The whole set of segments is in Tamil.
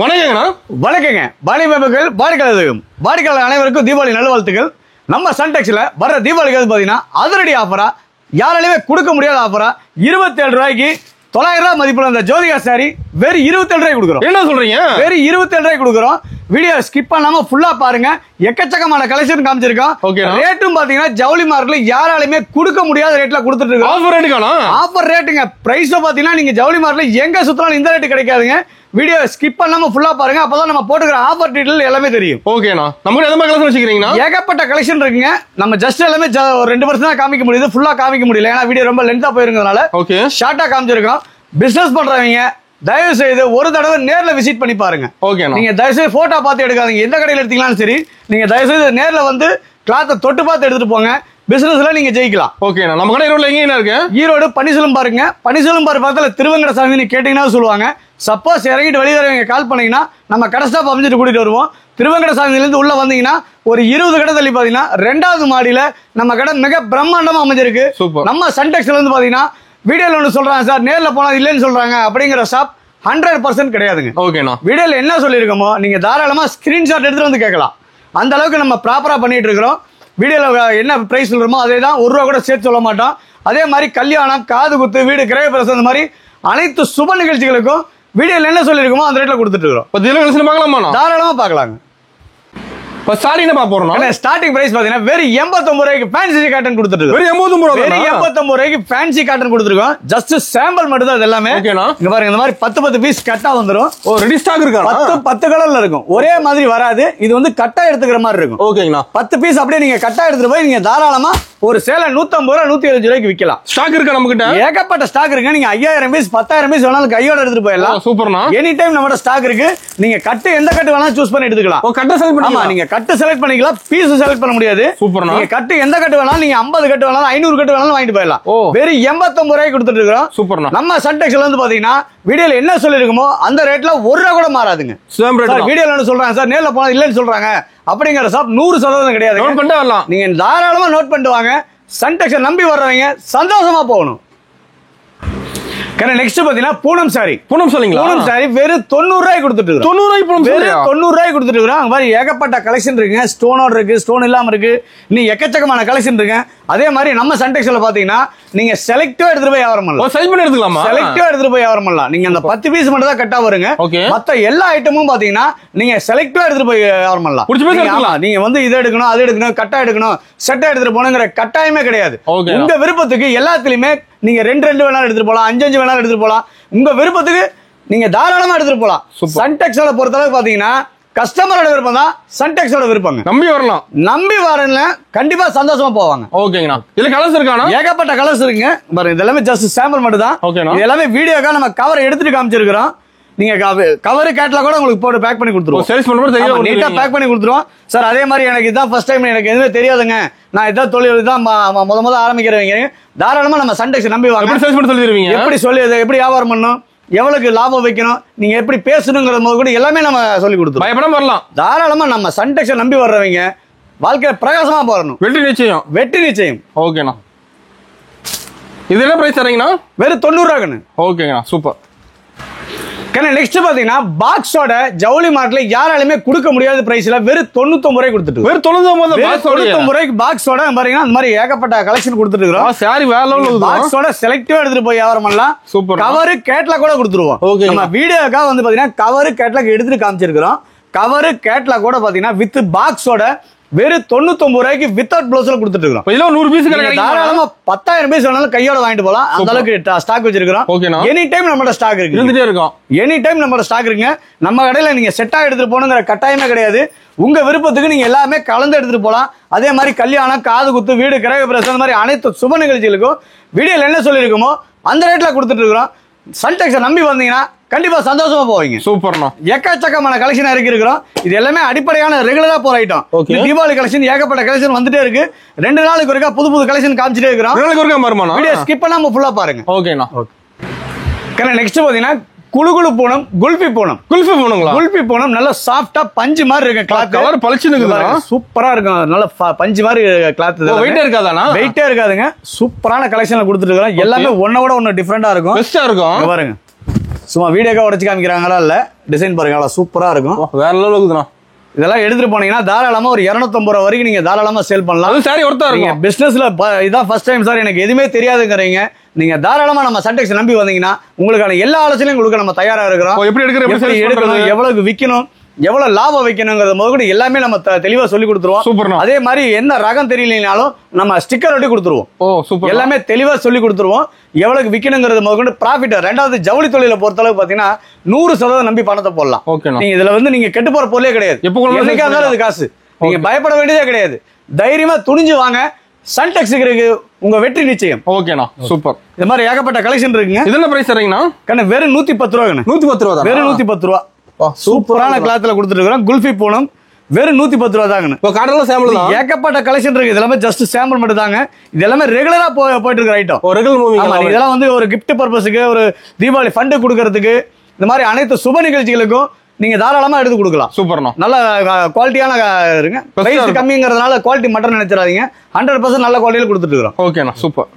வணக்கங்கண்ணா. வணக்கங்க. வாடிக்கையாளர்கள் வாடிக்கையாளர் அனைவருக்கும் தீபாவளி நல்வாழ்த்துக்கள். நம்ம சன்டெக்ஸ்ல வர தீபாவளிக்கு பாத்தீங்கன்னா அதிரடி ஆஃபரா, யாராலையுமே கொடுக்க முடியாத ஆஃபரா 27 ரூபாய்க்கு 900 ரூபாய் மதிப்புள்ள அந்த ஜோதிகா சாரி வெறும் 27 ரூபாய்க்கு கொடுக்குறோம். என்ன சொல்றீங்க? வெறும் 27 ரூபாய்க்கு கொடுக்குறோம். வீடியோ ஸ்கிப் பண்ணாம ஃபுல்லா பாருங்க. எக்கச்சக்கமான கலெக்ஷன் காமிச்சிருக்கோம். ரேட்டும் பாத்தீங்கன்னா ஜவுளி மார்க்கெட்ல யாராலையுமே கொடுக்க முடியாத ரேட்ல கொடுத்துட்டு இருக்கோம். ஆஃபர் ரேட்டுக்கானா? ஆஃபர் ரேட்டுங்க. பிரைஸ் பாத்தீங்கன்னா நீங்க ஜவுளி மார்க்கெட்ல எங்க சுத்தலாம் இந்த ரேட் கிடைக்காதுங்க. வீடியோ ஸ்கிப் பண்ணாம ஃபுல்லா பாருங்க. அப்பதான் நம்ம போட்டுக்கிற ஆஃபர் டீடைல் எல்லாமே தெரியும். ஓகேண்ணா. நம்ம எந்த மாதிரி கலெக்ஷன் வச்சிருக்கீங்கன்னா ஏகப்பட்ட கலெக்ஷன் இருக்குங்க. நம்ம ஜஸ்ட் எல்லாமே ஒரு 2% தான் காமிக்க முடியுது. ஃபுல்லா காமிக்க முடியல. ஏன்னா வீடியோ ரொம்ப லென்த்தா போயிருக்கிறதுனால ஓகே ஷார்ட்டா காமிச்சிருக்கோம். பிசினஸ் பண்றவங்க தயவு செய்து ஒரு தடவை நேர்ல விசிட் பண்ணி பாருங்க. நீங்க தயவு செய்து போட்டோ பார்த்து எடுக்காதீங்க. எந்த கடையில் எடுத்தீங்களாலும் சரி, நீங்க தயவு செய்து நேர்ல வந்து கிளாத்தை தொட்டு பார்த்து எடுத்துட்டு போங்க. பிசினஸ்ல நீங்க ஜெயிக்கலாம். ஓகேண்ணா. நம்ம கடை ஈரோடுல எங்க இருக்கு? ஈரோடு பனிசலம் பாருங்க. பனிசலம் பாரு பக்கத்துல திருவங்கட சாமி கேட்டீங்கன்னா சொல்லுவாங்க. சப்போஸ் இறங்கிட்டு வெளியே வரவங்க கால் பண்ணீங்கன்னா நம்ம கடை ஸ்டாப் அமைச்சிட்டு கூட்டிட்டு வருவோம். திருவங்கட சாமியில இருந்து உள்ள வந்தீங்கன்னா ஒரு 20 கடை தள்ளி பாத்தீங்கன்னா 2வது மாடியில நம்ம கடை மிக பிரம்மாண்டமா அமைஞ்சிருக்கு. நம்ம சன்டெக்ஸ்ல இருந்து பாத்தீங்கன்னா வீடியோல ஒன்று சொல்றாங்க சார், நேர்ல போனா இல்லைன்னு சொல்றாங்க. அப்படிங்கிற ஷாப் 100% கிடையாதுங்க. ஓகேண்ணா. வீடியோல என்ன சொல்லியிருக்கோமோ நீங்க தாராளமா ஸ்கிரீன்ஷாட் எடுத்துட்டு வந்து கேட்கலாம். அந்த அளவுக்கு நம்ம ப்ராப்பரா பண்ணிட்டு இருக்கிறோம். வீடியோல என்ன பிரைஸ் சொல்றோமோ அதே தான், 1 ரூபா கூட சேர்த்து சொல்ல மாட்டோம். அதே மாதிரி கல்யாணம், காது குத்து, வீடு கிரக பிரசம், அந்த மாதிரி அனைத்து சுப நிகழ்ச்சிகளுக்கும் வீடியோல என்ன சொல்லியிருக்கோமோ அந்த ரேட்ல கொடுத்துட்டு இருக்கிறோம். தாராளமா பார்க்கலாங்க. ஸ்டார்டிங் பிரைஸ் பாத்தீங்கன்னா வெறும் 89 ரூபாய்க்கு ஃபேன்சி காட்டன் கொடுத்துட்டு இருக்கோம். வெறும் 89 ரூபாய்க்கு ஃபேன்சி காட்டன் கொடுத்துருக்கோம். ஜஸ்ட் சாம்பிள் மட்டும் தான். எல்லாமே இங்க பாருங்க. இந்த மாதிரி 10 பீஸ் கட்டா வந்துரும். ரெடி ஸ்டாக் இருக்கு. 10 கலர்ல இருக்கும். ஒரே மாதிரி வராது. இது வந்து கட்டா எடுத்துக்கிற மாதிரி இருக்கும். ஓகேங்களா. 10 பீஸ் அப்படியே நீங்க கட்டா எடுத்துட்டு போய் நீங்க தாராளமா ஒரு சேலை 150 ரூபாய் 170 ரூபாய்க்கு விற்கலாம். ஸ்டாக் இருக்கு நம்ம கிட்ட. ஏகப்பட்ட ஸ்டாக் இருக்கு. நீங்க 5000 பீஸ் 10000 பீஸ் வேணாலும் கையோட எடுத்துட்டு போயிடலாம். சூப்பர்னா. எனி டைம் நம்ம ஸ்டாக் இருக்கு. நீங்க கட்டு எந்த கட்டு வேணாலும் சூஸ் பண்ணி எடுத்துக்கலாம். கட்ட செலக்ட் பண்ணி. ஆமா, நீங்க கட்டு செலக்ட் பண்ணிக்கலாம். பீஸ் செலக்ட் பண்ண முடியாது. சூப்பர்னா. நீங்க கட்டு எந்த கட்டு வேணாலும், நீங்க 50 கட்டு வேணாலும் 500 கட்டு வேணாலும் வாங்கிட்டு போயிடலாம். வெறும் 89 ரூபாய்க்கு கொடுத்துட்டு இருக்கோம். சூப்பர்னா. நம்ம சன்டெக்ஸ்ல இருந்து பாத்தீங்கன்னா வீடியோல என்ன சொல்லிருக்கோமோ அந்த ரேட்ல 1 ரூபா கூட மாறாதுங்க. வீடியோல என்ன சொல்றாங்க சார், நேர்ல போனா இல்லன்னு சொல்றாங்க அப்படிங்கிற ஷாப் 100% கிடையாது. நீங்க தாராளமா நோட் பண்ணிட்டு வாங்க. சன்டெக்ஸ் நம்பி வர்றவங்க சந்தோஷமா போகணும். நெக்ஸ்ட் பாத்தீங்கன்னா பூனம் சாரி. பூனம் சாரி வெறும் 90 ரூபாய் கொடுத்துட்டு இருக்கோம். 90 ரூபாய் கொடுத்துட்டு இருக்கோம். மாதிரி ஏகப்பட்ட கலெக்ஷன் இருக்குங்க. ஸ்டோனோட இருக்கு, ஸ்டோன் இல்லாம இருக்கு. இன்னும் எக்கச்சக்கமான கலெக்ஷன் இருக்கு. அதே மாதிரி நம்ம சன்டெக்ஸ்ல பாத்தீங்கன்னா நீங்க செலக்டிவா எடுத்துட்டு போய் வியாபாரம் பண்ணலாம். செலக்ட் பண்ணி எடுத்துக்கலாமா? செலக்டிவா எடுத்துட்டு போய் வியாபாரம் பண்ணலாம். நீங்க அந்த 10 பீஸ் மட்டும் தான் கட்டா வருங்க. மத்த எல்லா ஐட்டமும் பாத்தீங்கன்னா நீங்க செலக்டிவா எடுத்துட்டு போய் வியாபாரம் பண்ணலாம். நீங்க வந்து இதை எடுக்கணும், அது எடுக்கணும், கட்டா எடுக்கணும், செட்டா எடுத்துட்டு போகணுங்கிற கட்டாயமே கிடையாது. உங்க விருப்பத்துக்கு எல்லாத்துலயுமே நீங்க 2 வேணாலும் எடுத்துட்டு போலாம், 5 வேணாலும் எடுத்துட்டு போலாம். உங்க விருப்பத்துக்கு நீங்க தாராளமா எடுத்துட்டு போலாம். சன்டெக்ஸோட பொறுத்தளவுக்கு பாத்தீங்கன்னா கஸ்டமரோட விருப்பம் தான் சன்டெக்ஸோட விருப்பங்க. நம்பி வரலாம். நம்பி வரல கண்டிப்பா சந்தோஷமா போவாங்க. ஓகேங்கண்ணா. இதுல கலர்ஸ் இருக்கானா? ஏகப்பட்ட கலர்ஸ் இருக்குங்க. பாருங்க, இதெல்லாமே ஜஸ்ட் சாம்பிள் மட்டும் தான். இது எல்லாமே வீடியோக்கா நம்ம கவர் எடுத்துட்டு காமிச்சிருக்கிறோம். நீங்க கவர் கேட்லாக் கூட உங்களுக்கு போட்டு பேக் பண்ணி கொடுத்துருவோம். சேல்ஸ் பண்ணும்போது நீட்டா பேக் பண்ணி கொடுத்துருவோம். சார் அதே மாதிரி எனக்கு இதான் ஃபர்ஸ்ட் டைம், எனக்கு எதுவுமே தெரியாதுங்க, நான் இதான் தொழில் தான் முத ஆரம்பிக்கிறவங்க, தாராளமா நம்ம சன்டெக்ஸ் நம்பி வாங்க. எப்படி சொல்லி எப்படி வியாபாரம் பண்ணணும், எவ்வளவுக்கு லாபம் வைக்கணும், நீங்க எப்படி பேசணுங்கிற போது கூட எல்லாமே நம்ம சொல்லி கொடுத்துருவோம். பயப்படாம வரலாம். தாராளமா நம்ம சன்டெக்ஸ் நம்பி வர்றவங்க வாழ்க்கையில பிரகாசமா போறணும். வெற்றி நிச்சயம். வெற்றி நிச்சயம். ஓகேண்ணா. இது என்ன பிரைஸ் தரீங்கண்ணா? வெறும் 90 ரூபாய்க்குன்னு. ஓகேங்கண்ணா. சூப்பர். நெக்ஸ்ட் பாத்தீங்கன்னா பாக்ஸோட ஜவுளி மார்க்கெட்ல யாராலுமே கொடுக்க முடியாத பிரைஸ்ல வெறும் 99 ரூபாய் கொடுத்துட்டு. வெறும் 99 ரூபாய்க்கு பாக்ஸோட பாத்தீங்கன்னா அந்த மாதிரி ஏகப்பட்ட கலெக்ஷன் கொடுத்துட்டு இருக்கோம். சாரி வேற லெவல்ல பாக்ஸோட செலக்டிவா எடுத்துட்டு போய் வியாபாரம் பண்ணலாம். சூப்பர். கவர் கேட்லாக் கூட கொடுத்துருவோம். நம்ம வீடியோக்காக வந்து பாத்தீங்கன்னா கவர் கேட்லாக் எடுத்துட்டு காமிச்சிருக்கிறோம். கவர் கேட்லாக் கூட பாத்தீங்கன்னா வித் பாக்ஸோட வெறும் 99 ரூபாய்க்கு வித்தவுட் ப்ளவுஸ்ல கொடுத்துட்டு இருக்கோம். இதுல 100 பீஸ் தாராளமா 10000 பீஸ் வேணாலும் கையோட வாங்கிட்டு போலாம். அந்த அளவுக்கு ஸ்டாக் வச்சிருக்கோம். எனி டைம் நம்மளோட ஸ்டாக் இருக்கு, இருந்துட்டே இருக்கும். எனி டைம் நம்மளோட ஸ்டாக் இருக்குங்க. நம்ம கடையில நீங்க செட்டா எடுத்துட்டு போகணுங்கிற கட்டாயமே கிடையாது. உங்க விருப்பத்துக்கு நீங்க எல்லாமே கலந்து எடுத்துட்டு போலாம். அதே மாதிரி கல்யாணம், காது குத்து, வீடு கிரக பிரசம், அந்த மாதிரி அனைத்து சுப நிகழ்ச்சிகளுக்கும் வீடியோல என்ன சொல்லிருக்கோமோ அந்த ரேட்ல கொடுத்துட்டு இருக்கிறோம். சன்டெக்ஸை நம்பி வந்தீங்கன்னா கண்டிப்பா சந்தோஷமா போவீங்க. சூப்பர்ண்ணா. எக்கச்சக்கமான கலெக்ஷன் இருக்கிறோம். இது எல்லாமே அடிப்படையான ரெகுலரா போற ஐட்டம். தீபாவளி கலெக்ஷன் ஏகப்பட்ட கலெக்ஷன் வந்துட்டே இருக்கு. 2 நாளுக்கு ஒருக்கா புது கலெக்ஷன் காமிச்சிட்டே இருக்கிறோம். வீடியோ ஸ்கிப் பண்ணாம ஃபுல்லா பாருங்க. ஓகேண்ணா. நெக்ஸ்ட் பாத்தீங்கன்னா குளுகுளு பூனம், குல்பி பூனம். குல்பி பூனம் நல்ல சாஃப்டா பஞ்சு மாதிரி இருக்கு. கிளாத் கவர் பளிச்சுன்னு சூப்பரா இருக்கும். நல்ல பஞ்சு மாதிரி கிளாத். வெயிட்டே இருக்காதானா? வெயிட்டே இருக்காதுங்க. சூப்பரான கலெக்ஷன்ல கொடுத்துட்டு இருக்கோம். எல்லாமே ஒன்னோட ஒன்னு டிஃபரெண்டா இருக்கும். பெஸ்டா இருக்கும். பாருங்க, சும்மா வீடியோக்கா உடைச்சு காமிக்கிறாங்களா இல்ல டிசைன் பாருங்க சூப்பரா இருக்கும் வேற லெவல் இருக்குதுண்ணா இதெல்லாம் எடுத்துட்டு போனீங்கன்னா தாராளமா ஒரு 250 ரூபா வரைக்கும் நீங்க தாராளமா சேல் பண்ணலாம் அது சாரி ஒருத்தா இருக்கும் பிசினஸ்ல இதான் ஃபர்ஸ்ட் டைம் சார் எனக்கு எதுவுமே தெரியாதுங்கிறீங்க நீங்க தாராளமா நம்ம சன்டெக்ஸ் நம்பி வந்தீங்கன்னா உங்களுக்கான எல்லா ஆலோசனையும் கொடுக்க நம்ம தயாரா இருக்கிறோம் எப்படி எடுக்கணும் எவ்வளவு விற்கணும் எவ்வளவு லாபம் வைக்கணுங்கிறத முதல்ல எல்லாமே நம்ம தெளிவா சொல்லி கொடுத்துருவோம் சூப்பர் அதே மாதிரி என்ன ரகம் தெரியலனாலும் நம்ம ஸ்டிக்கர் ஒட்டி கொடுத்துருவோம் சூப்பர் எல்லாமே தெளிவா சொல்லி கொடுத்துருவோம் எவ்வளவு விற்கணுங்கிறது முதல்ல ப்ராஃபிட் ரெண்டாவது ஜவுளி தொழிலை பொறுத்த அளவுக்கு பாத்தீங்கன்னா 100% நம்பி பணத்தை போடலாம் நீங்க இதுல நீங்க கெட்டு போற பொருளே கிடையாது என்னைக்கா இருந்தாலும் அது காசு நீங்க பயப்பட வேண்டியதே கிடையாது தைரியமா துணிஞ்சு வாங்க சன்டெக்ஸுக்கு உங்க வெற்றி நிச்சயம் ஓகேண்ணா சூப்பர் இந்த மாதிரி ஏகப்பட்ட கலெக்ஷன் இருக்குங்க இது என்ன பிரைஸ் தரீங்கண்ணா கண்ணா வெறும் 110 ரூபா 110 ரூபா வெறும் 110 ரூபா சூப்பரான கிளாத்ல கொடுத்துட்டு இருக்கோம் குல்ஃபி பூனம் வெறும் 110 ரூபா தாங்க இப்போ காட்டலாம் சாம்பிள் தான் ஏகப்பட்ட கலெக்ஷன் இருக்கு இதெல்லாம் ஜஸ்ட் சாம்பிள் மட்டும் தாங்க இது எல்லாமே ரெகுலரா போயிட்டு இருக்க ஐட்டம் ரெகுலர் மூவிங் ஆமா இதெல்லாம் ஒரு கிஃப்ட் பர்பஸ்க்கு ஒரு தீபாவளி ஃபண்ட் கொடுக்கறதுக்கு இந்த மாதிரி அனைத்து சுப நிகழ்ச்சிகளுக்கும் நீங்க தாராளமா எடுத்து கொடுக்கலாம் சூப்பர்ண்ணா நல்ல குவாலிட்டியான இருங்க பிரைஸ் கம்மிங்கிறதுனால குவாலிட்டி மட்டும் நினைச்சிடாதீங்க 100% நல்ல குவாலிட்டியில கொடுத்துட்டு இருக்கோம் ஓகேண்ணா சூப்பர்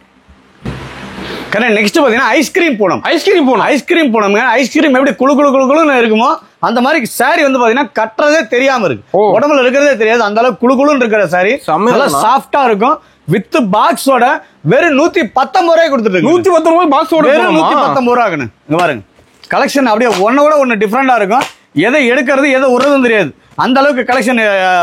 நெக்ஸ்ட் பாத்தீங்கன்னா ஐஸ்கிரீம் பூனம் ஐஸ்கிரீம் பூனம்ங்க ஐஸ்கிரீம் எப்படி குளு குளு குளு குளுன்னு இருக்குமோ அந்த மாதிரி சாரி பாத்தீங்கன்னா கட்டுறதே தெரியாம இருக்கு உடம்புல இருக்கிறதே தெரியாது அந்த அளவுக்கு குளு குளுன்னு இருக்கிற சாரி நல்லா சாஃப்டா இருக்கும் வித் பாக்ஸோட வெறும் 119 ரூபாய் கொடுத்துட்டு 119 ரூபாய் பாக்ஸோட வெறும் 119 ரூபாய்ங்க இங்க பாருங்க கலெக்ஷன் அப்படியே ஒன்னு டிஃபரெண்டா இருக்கும் எதை எடுக்கிறது எதை உறதும் தெரியாது அந்த அளவுக்கு கலெக்ஷன்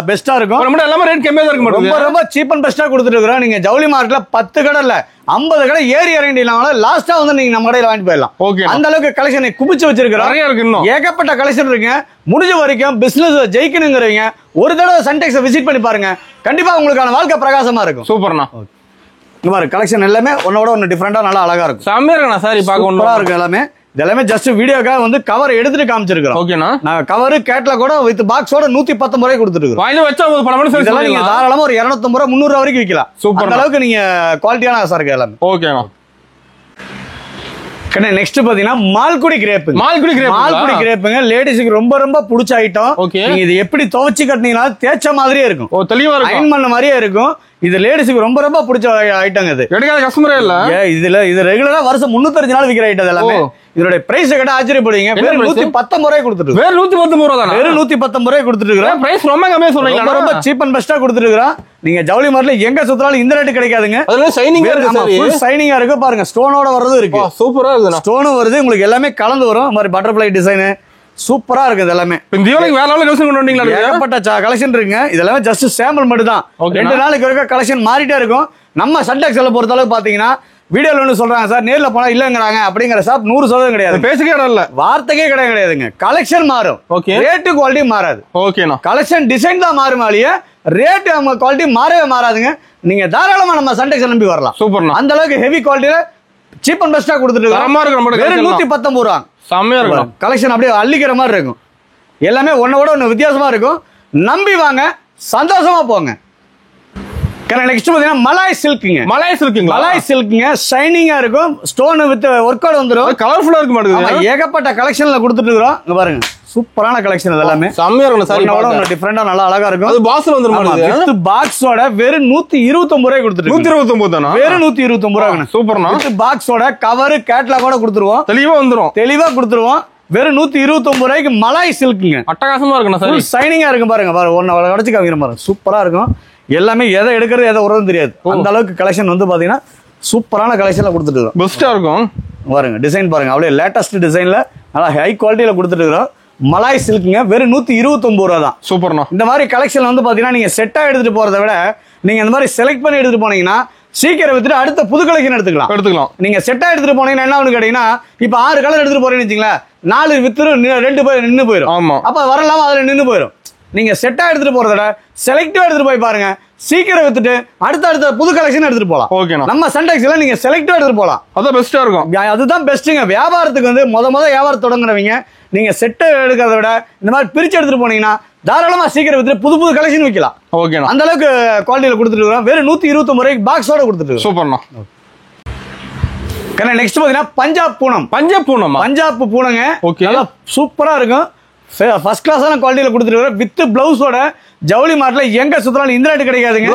பெஸ்டா இருக்கும் எல்லாமே ரேட் கம்மியா தான் இருக்கு ரொம்ப ரொம்ப சீப் அண்ட் பெஸ்டா கொடுத்துட்டு இருக்கோம் நீங்க ஜவுளி மார்க்கெட்ல 10 கடை இல்ல 50 கடை ஏறி இறங்கிடலாம் லாஸ்டா நீங்க நம்ம கடையில வாங்கிட்டு போயிடலாம் அந்த அளவுக்கு கலெக்ஷன் குமிச்சு வச்சிருக்கிறோம் ஏகப்பட்ட கலெக்ஷன் இருக்கு முடிஞ்ச வரைக்கும் பிசினஸ் ஜெயிக்கணுங்கிறவங்க ஒரு தடவை சன்டெக்ஸ் விசிட் பண்ணி பாருங்க கண்டிப்பா உங்களுக்கான வாழ்க்கை பிரகாசமா இருக்கும் சூப்பர்ண்ணா இந்த மாதிரி கலெக்ஷன் எல்லாமே ஒன்னு டிஃபரெண்டா நல்லா அழகா இருக்கும் செம்மையா இருக்குண்ணா சாரி பார்க்க சூப்பரா இருக்கு எல்லாமே இதெல்லாமே ஜஸ்ட் வீடியோக்காக கவர் எடுத்துட்டு காமிச்சிருக்கோம் ஓகேண்ணா நான் கவர் கேட்ல கூட வித் பாக்ஸோட 119 ரூபாய் கொடுத்துட்டு இருக்கோம் நீங்க தாராளமா ஒரு 250 ரூபாய் 300 ரூபாய் வரைக்கும் விற்கலாம் சூப்பர் அந்த அளவுக்கு நீங்க குவாலிட்டியான ஆசை இருக்கு எல்லாமே ஓகேண்ணா நெக்ஸ்ட் பாத்தீங்கன்னா மால்குடி கிரேப்புங்க லேடிஸ்க்கு ரொம்ப ரொம்ப பிடிச்ச ஐட்டம் நீங்க இது எப்படி துவைச்சு கட்டினீங்கன்னா தேய்ச்ச மாதிரியே இருக்கும் தெளிவா அயன் பண்ண மாதிரியே இருக்கும் இது லேடிஸ்க்கு ரொம்ப ரொம்ப பிடிச்ச ஐட்டம் இது எடுக்காத கஸ்டமரே இல்ல இது ரெகுலரா வருஷம் 365 நாள் விக்கிற ஐட்டம் எல்லாமே இதோட பிரைஸ் கேட்டா ஆச்சரியப்படுவீங்க வெறும் 119 ரூபாய் கொடுத்துட்டு வெறும் 119 ரூபாய் தான் வெறும் 119 ரூபாய் கொடுத்துட்டு இருக்கோம் பிரைஸ் ரொம்ப கம்மியா சொல்றீங்க ரொம்ப சீப் அண்ட் பெஸ்டா கொடுத்துட்டு இருக்கோம் நீங்க ஜவுளி மார்க்கெட்ல எங்க சுத்தறாலும் இந்த ரேட் கிடைக்காதுங்க அதுல ஷைனிங்கா இருக்கு ஃபுல் ஷைனிங்கா இருக்கு பாருங்க ஸ்டோனோட வரது இருக்கு சூப்பரா இருக்கு ஸ்டோனும் வருது உங்களுக்கு எல்லாமே கலந்து வரும் மாதிரி பட்டர்ஃப்ளை டிசைன் சூப்பரா இருக்கு இதெல்லாமே தீபாவளிக்கு வேற லெவல்ல கலெக்ஷன் கொண்டு வந்தீங்களா ஏகப்பட்ட கலெக்ஷன் இருக்குங்க இதெல்லாம் ஜஸ்ட் சாம்பிள் மட்டும் தான் 2 நாளைக்கு வரைக்கும் கலெக்ஷன் மாறிட்டே இருக்கும் நம்ம சன்டெக்ஸ்ல பொறுத்த அளவுக்கு பாத்தீங்கன்னா வீடியோல ஒன்று சொல்றாங்க சார் நேர்ல போனா இல்லங்கிறாங்க அப்படிங்கிற ஷாப் 100% கிடையாது பேசுக்கே இடம் இல்ல வார்த்தைக்கே கிடையாதுங்க கலெக்ஷன் மாறும் ரேட்டு குவாலிட்டி மாறாது ஓகேண்ணா கலெக்ஷன் டிசைன் தான் மாறுமாலியே ரேட் நம்ம குவாலிட்டி மாறவே மாறாதுங்க நீங்க தாராளமா நம்ம சன்டெக்ஸ் நம்பி வரலாம் சூப்பர்ண்ணா அந்த அளவுக்கு ஹெவி குவாலிட்டியில சீப் அண்ட் பெஸ்டா கொடுத்துட்டு வெறும் 119 ரூபா செம்மையா இருக்கும் கலெக்ஷன் அப்படியே அள்ளிக்கிற மாதிரி இருக்கும் எல்லாமே ஒன்னு வித்தியாசமா இருக்கும் நம்பி வாங்க சந்தோஷமா போங்க நெக்ஸ்ட் பாத்தீங்கன்னா மலாய் சில்க்குங்க ஷைனிங்கா இருக்கும் ஸ்டோன் வித் ஒர்க் அவுட் வந்துரும் கலர்ஃபுல்லா இருக்க மாட்டேங்குது ஏகப்பட்ட கலெக்ஷன்ல கொடுத்துட்டு இருக்கோம் இங்க பாருங்க சூப்பரான கலெக்ஷன் இதெல்லாம் செம்மையா இருக்கும் சாரி டிஃபரெண்டா நல்லா அழகா இருக்கும் அது பாக்ஸ்ல வந்துரும் வித் பாக்ஸோட வெறும் 129 ரூபாய் கொடுத்துட்டு 129 தானா வெறும் 129 ரூபாய் சூப்பர்ண்ணா வித் பாக்ஸோட கவர் கேட்லாக் கொடுத்துருவோம் தெளிவா கொடுத்துருவோம் வெறும் 129 ரூபாய்க்கு மலாய் சில்க்குங்க அட்டகாசமா இருக்கும் சார் ஷைனிங்கா இருக்கும் பாருங்க ஒன்னு உடைச்சு காமிக்கிற பாருங்க சூப்பரா இருக்கும் எல்லாமே எதை எடுக்கிறது எதை உறவும் தெரியாது அந்த அளவுக்கு கலெக்ஷன் பாத்தீங்கன்னா சூப்பரான கலெக்ஷன்ல கொடுத்துட்டு இருக்கோம் பெஸ்டா இருக்கும் பாருங்க டிசைன் பாருங்க அப்படியே லேட்டஸ்ட் டிசைன்ல நல்லா ஹை குவாலிட்டியில கொடுத்துட்டு இருக்கோம் மலாய் சில்க்குங்க வெறும் 129 ரூபா தான் சூப்பர்ண்ணா இந்த மாதிரி கலெக்ஷன் பாத்தீங்கன்னா நீங்க செட்டா எடுத்துட்டு போறதை விட நீங்க இந்த மாதிரி செலக்ட் பண்ணி எடுத்துட்டு போனீங்கன்னா சீக்கிரம் வித்துட்டு அடுத்த புது கலெக்ஷன் எடுத்துக்கலாம் நீங்க செட்டா எடுத்துட்டு போனீங்கன்னா என்ன கேட்டீங்கன்னா இப்ப 6 கலர் எடுத்துட்டு போறேன்னு வச்சுங்களேன் 4 வித்துரு 2 பேர் நின்னு போயிடும் அப்ப வரலாமா அதுல நின்னு போயிடும் நீங்க செட்டா எடுத்துட்டு போறத செலக்டிவா எடுத்துட்டு போய் பாருங்க சீக்கிரம் வித்துட்டு அடுத்த புது கலெக்ஷன் எடுத்துட்டு போலாம் ஓகேண்ணா நம்ம சன்டெக்ஸ்ல நீங்க செலக்டிவா எடுத்துட்டு போலாம் அதான் பெஸ்டா இருக்கும் அதுதான் பெஸ்ட்டுங்க வியாபாரத்துக்கு முத வியாபாரம் தொடங்குறவங்க நீங்க செட்டை எடுக்கிறத விட இந்த மாதிரி பிரிச்சு எடுத்துட்டு போனீங்கன்னா தாராளமா சீக்கிரம் வித்துட்டு புது கலெக்ஷன் விற்கலாம் ஓகேண்ணா அந்த அளவுக்கு குவாலிட்டியில கொடுத்துட்டு இருக்கோம் வெறும் 129 ரூபாய்க்கு பாக்ஸோட கொடுத்துட்டு சூப்பர்ண்ணா நெக்ஸ்ட் பாத்தீங்கன்னா பஞ்சாப் பூனங்க சூப்பரா இருக்கும் ஃபர்ஸ்ட் கிளாஸான குவாலிட்டியில கொடுத்துட்டு வித் பிளவுஸோட ஜவுளி மார்ட்ல எங்க சுத்தறாலும் இந்த ரேட் கிடைக்காதுங்க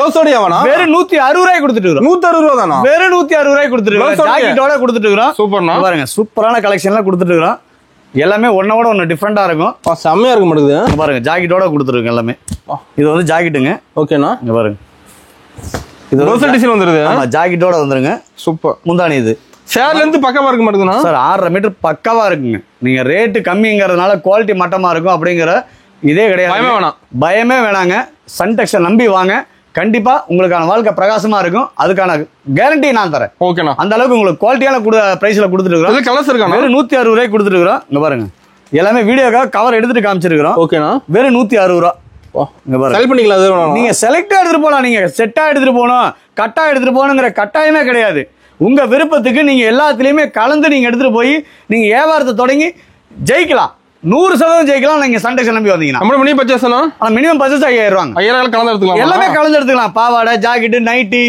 வெறும் 160 ரூபாய் கொடுத்துட்டு இருக்கோம் 160 ரூபாய் தானா வெறும் 160 ரூபாய் கொடுத்துட்டு இருக்கோம் ஜாக்கெட்டோட கொடுத்துட்டு இருக்கோம் சூப்பர்ண்ணா பாருங்க சூப்பரான கலெக்ஷன்லாம் கொடுத்துட்டு இருக்கோம் எல்லாமே ஒன்னோட ஒன்று டிஃப்ரெண்டா இருக்கும். செம்மையா இருக்க மாட்டேங்குது பாருங்க, ஜாக்கெட்டோட கொடுத்துருங்க எல்லாமே. இது வந்து ஜாக்கெட்டுங்க. ஓகேண்ணா. இங்க பாருங்க, இது ரோசல் டிசைன் வந்துருது. ஆமா, ஜாக்கெட்டோட வந்துருங்க. சூப்பர். முந்தானி இது ஷேர்ல இருந்து பக்கமா இருக்க மாட்டேங்குதுண்ணா சார். 6.5 மீட்டர் பக்கவா இருக்குங்க. நீங்க ரேட்டு கம்மிங்கிறதுனால குவாலிட்டி மட்டமா இருக்கும் அப்படிங்கிற இதே கிடையாது. பயமே வேணாங்க. சன்டெக்ஸை நம்பி வாங்க. கண்டிப்பா உங்களுக்கான வாழ்க்கை பிரகாசமா இருக்கும். அதுக்கான கேரண்டி நான் தரேன். ஓகேண்ணா. அந்த அளவுக்கு உங்களுக்கு குவாலிட்டியான பிரைஸ்ல கொடுத்துட்டு இருக்கோம். கலர்ஸ் இருக்காங்க. வெறும் 160 ரூபாய்க்கு கொடுத்துட்டு இருக்கோம். இங்க பாருங்க, எல்லாமே வீடியோக்காக கவர் எடுத்துட்டு காமிச்சிருக்கிறோம். ஓகேண்ணா. வெறும் 160 ரூபா. இங்க பாருங்க, நீங்க செலக்டா எடுத்துட்டு போலாம். நீங்க செட்டா எடுத்துட்டு போகணும், கட்டா எடுத்துட்டு போகணுங்கிற கட்டாயமே கிடையாது. உங்க விருப்பத்துக்கு நீங்க எல்லாத்துலயுமே கலந்து நீங்க எடுத்துட்டு போய் நீங்க வியாபாரத்தை தொடங்கி ஜெயிக்கலாம். 100% ஜெயிக்கலாம். நீங்க சன்டெக்ஸ் நம்பி வந்தீங்கன்னா. மினிமம் பர்ச்சேஸ் 5000 ரூபாங்க. 5000 கலந்து எடுத்துக்கலாம். எல்லாமே கலந்து எடுத்துக்கலாம். பாவாடை, ஜாக்கெட், நைட்டி,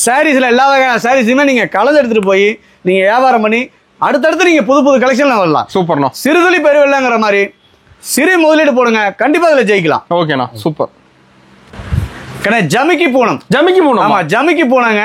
சாரீஸ்ல எல்லா வகையான சாரீஸுமே நீங்க கலந்து எடுத்துட்டு போய் நீங்க வியாபாரம் பண்ணி அடுத்தடுத்து நீங்க புது புது கலெக்ஷன் வரலாம். சூப்பர்ண்ணா. சிறுதுளி பெருவெள்ளங்கிற மாதிரி சிறு முதலீடு போடுங்க, கண்டிப்பா அதுல ஜெயிக்கலாம். ஓகேண்ணா, சூப்பர். ஜமிக்கி பூனம். ஆமா, ஜமிக்கி பூனங்க.